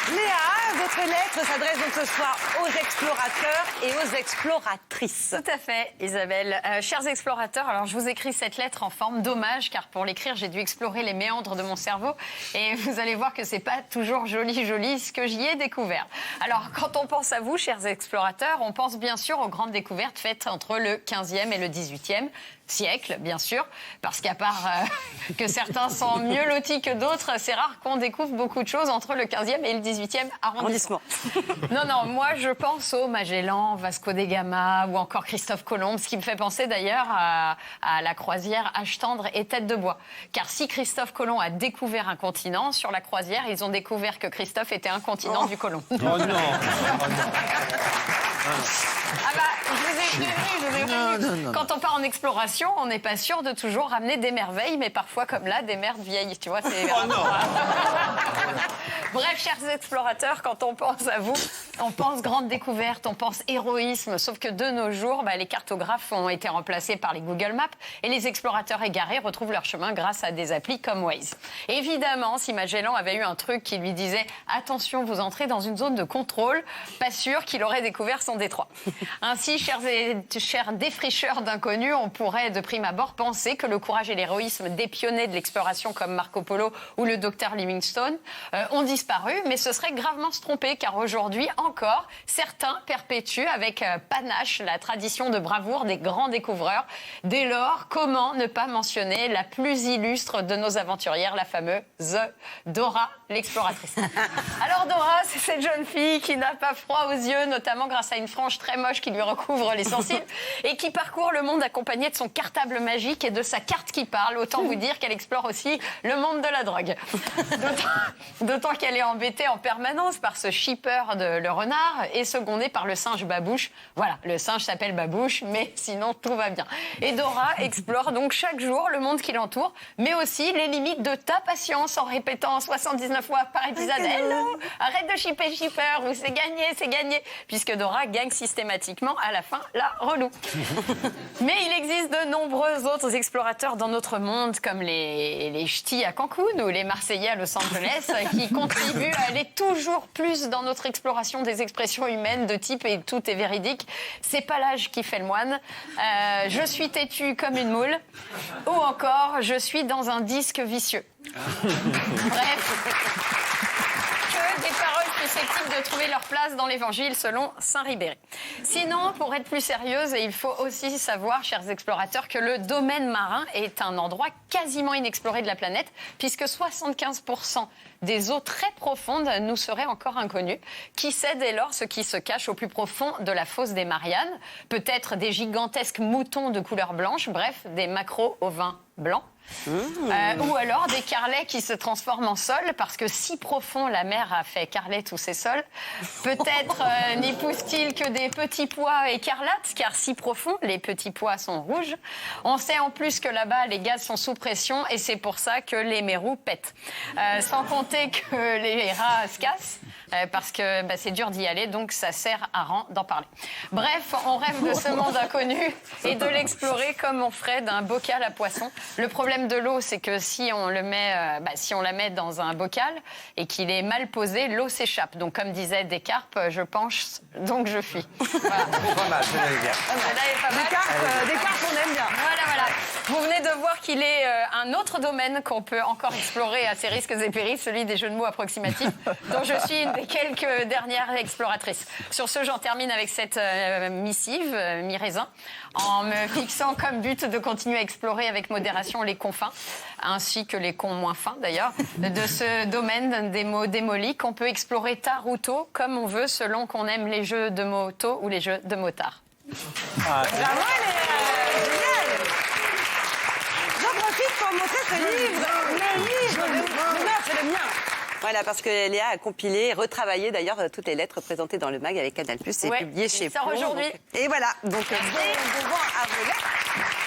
Léa, votre lettre s'adresse donc ce soir aux explorateurs et aux exploratrices. Tout à fait, Isabelle. Chers explorateurs, alors je vous écris cette lettre en forme d'hommage, car pour l'écrire, j'ai dû explorer les méandres de mon cerveau. Et vous allez voir que c'est pas toujours joli ce que j'y ai découvert. Alors, quand on pense à vous, chers explorateurs, on pense bien sûr aux grandes découvertes faites entre le 15e et le 18e siècle, bien sûr, parce qu'à part que certains sont mieux lotis que d'autres, c'est rare qu'on découvre beaucoup de choses entre le 15e et le 18e arrondissement. Non, moi je pense au Magellan, Vasco da Gama ou encore Christophe Colomb, ce qui me fait penser d'ailleurs à la croisière Âge tendre et Tête de bois. Car si Christophe Colomb a découvert un continent, sur la croisière, ils ont découvert que Christophe était un continent du Colomb. Oh non. Ah bah, je vous ai prévenu. Quand on part en exploration, on n'est pas sûr de toujours ramener des merveilles, mais parfois, comme là, des merdes vieilles. Tu vois, c'est... Oh non. Bref, chers explorateurs, quand on pense à vous, on pense grande découverte, on pense héroïsme. Sauf que de nos jours, les cartographes ont été remplacés par les Google Maps et les explorateurs égarés retrouvent leur chemin grâce à des applis comme Waze. Évidemment, si Magellan avait eu un truc qui lui disait « Attention, vous entrez dans une zone de contrôle », pas sûr qu'il aurait découvert son détroit. Ainsi, chers défricheurs d'inconnus, on pourrait de prime abord penser que le courage et l'héroïsme des pionniers de l'exploration comme Marco Polo ou le docteur Livingstone ont disparu, mais ce serait gravement se tromper, car aujourd'hui encore, certains perpétuent avec panache la tradition de bravoure des grands découvreurs. Dès lors, comment ne pas mentionner la plus illustre de nos aventurières, la fameuse Dora l'exploratrice. Alors Dora, c'est cette jeune fille qui n'a pas froid aux yeux, notamment grâce à une frange très moche qui lui recouvre les sourcils, et qui parcourt le monde accompagnée de son cartable magique et de sa carte qui parle. Autant vous dire qu'elle explore aussi le monde de la drogue. D'autant qu'elle est embêtée en permanence par ce shipper le renard et secondée par le singe Babouche. Voilà, le singe s'appelle Babouche, mais sinon tout va bien. Et Dora explore donc chaque jour le monde qui l'entoure, mais aussi les limites de ta patience en répétant 79 fois par épisode « Hello, arrête de shipper ou c'est gagné », puisque Dora gagne systématiquement à la fin la relou. Mais il existe de nombreux autres explorateurs dans notre monde, comme les ch'tis à Cancun ou les Marseillais à Los Angeles, qui contribuent à aller toujours plus dans notre exploration des expressions humaines de type « et tout est véridique ». C'est pas l'âge qui fait le moine. Je suis têtue comme une moule. Ou encore, je suis dans un disque vicieux. Bref, que des paroles susceptibles de trouver leur place dans l'Évangile selon Saint Ribéry. Sinon, pour être plus sérieuse, il faut aussi savoir, chers explorateurs, que le domaine marin est un endroit quasiment inexploré de la planète, puisque 75% des eaux très profondes nous seraient encore inconnues. Qui sait dès lors ce qui se cache au plus profond de la fosse des Mariannes? Peut-être des gigantesques moutons de couleur blanche, bref, des maquereaux au vin blanc. Ou alors des carrelets qui se transforment en sol, parce que si profond la mer a fait carreler tous ces sols. Peut-être n'y pousse-t-il que des petits pois écarlates, car si profond, les petits pois sont rouges. On sait en plus que là-bas, les gaz sont sous pression, et c'est pour ça que les mérous pètent. Sans compter que les rats se cassent, parce que c'est dur d'y aller, donc ça sert à rien d'en parler. Bref, on rêve de ce monde inconnu et de l'explorer comme on ferait d'un bocal à poisson. Le problème de l'eau, c'est que si on la met dans un bocal et qu'il est mal posé, l'eau s'échappe. Donc, comme disait Descartes, je penche, donc je fuis. Voilà. Pas mal, c'est bien. Descartes, on aime bien. Voilà. Vous venez de voir qu'il est un autre domaine qu'on peut encore explorer à ses risques et périls, celui des jeux de mots approximatifs, dont je suis une des quelques dernières exploratrices. Sur ce, j'en termine avec cette missive, mi-raisin, en me fixant comme but de continuer à explorer avec modération les confins, ainsi que les cons moins fins d'ailleurs, de ce domaine des mots démolis qu'on peut explorer tard ou tôt, comme on veut, selon qu'on aime les jeux de mots tôt ou les jeux de mots tard. Bravo, génial. J'en profite pour montrer ce livre. Le livre, c'est le mien. Voilà, parce que Léa a compilé et retravaillé d'ailleurs toutes les lettres présentées dans le mag avec Canal+. C'est publié chez Plomb. Ça sort aujourd'hui. Et voilà, donc bon vent à vos lettres.